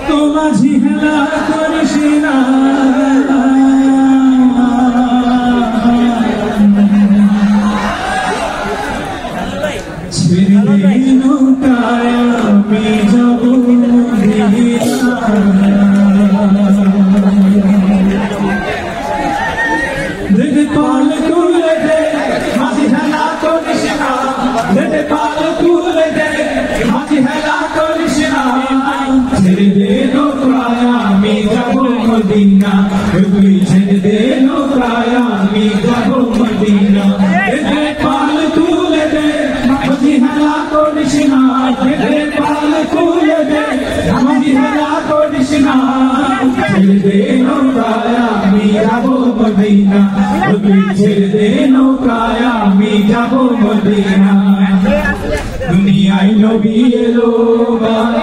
তো মাঝি হেলা করিস না ছেড়ে দে নৌকায় আমি যাব মদিনা পাল তুলে দে মাঝি হেলা করিস না পাল তুলে দে মাঝি হেলা করিস না ছেড়ে দে নৌকায় আমি যাব মদিনা তুই ছেড়ে দে নৌকায় আমি যাব মদিনা পাল তুলে দে মাঝি হেলা করিস না পাল তুলে দে মাঝি হেলা করিস না ছেড়ে দে নৌকায় আমি যাব মদিনা তুই ছেড়ে দে নৌকায় আমি যাব মদিনা দুনিয়ায় নবী এলো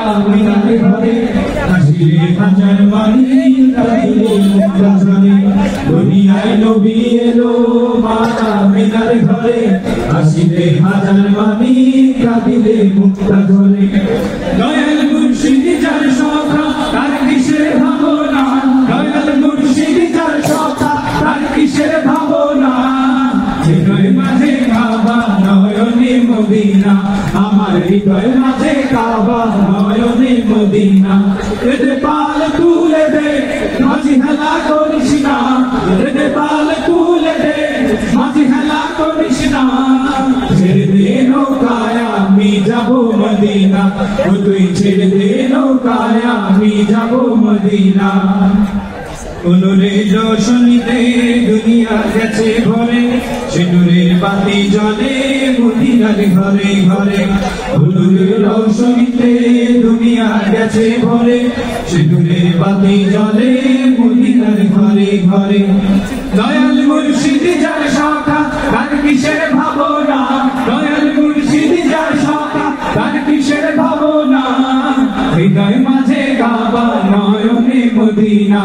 আমিনার ঘরে হাসিলে হাজার বাণী কাঁদিলে মুক্তা ঝরে দুনিয়ায় নবী এলো আমিনার ঘরে হাসিলে হাজার বাণী কাঁদিলে মুক্তা ঝরে দয়াল মুর্শিদ যার সখা তার কিসের ভাবনা দয়াল মুর্শিদ যার সখা তার কিসের ভাবনা হৃদয় মাঝে কাবা নয়নে মদিনা আমার হৃদয় মাঝে কাবা নয়নে মদিনা পাল তুলে দে মাঝি হেলা করিস না পাল তুলে দে মাঝি হেলা করিস না ছেড়ে দে নৌকায় আমি যাব মদিনা তুই ছেড়ে দে নৌকায় আমি যাব মদিনা কোনরে রোশনীতে দুনিয়া গেছে ভরে সিঁদুরের বাতি জ্বলে মদিনার ঘরে ঘরে কোনরে রোশনীতে দুনিয়া গেছে ভরে সিঁদুরের বাতি জ্বলে মদিনার ঘরে ঘরে দয়াল মুর্শিদ যার সখা তার কিসের ভাবনা দয়াল মুর্শিদ যার সখা তার কিসের ভাবনা হৃদয় মাঝে কাবা নয়নে মদিনা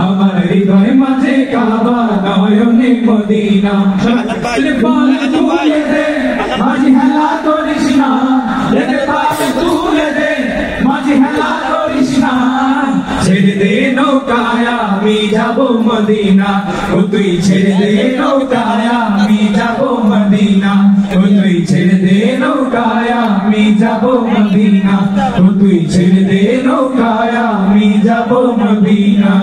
আমার হৃদয় মাঝে কাবা নয়নে মদিনা পাল তুলে দে মাঝি হেলা করিস না পাল তুলে দে মাঝি হেলা করিস না ছেড়ে দে নৌকায় আমি যাব মদিনা তুই ছেড়ে দে নৌকায় আমি যাব মদিনা তুই ছেড়ে দে নৌকায় আমি যাব মদিনা তুই ছেড়ে দে নৌকায় আমি যাব মদিনা।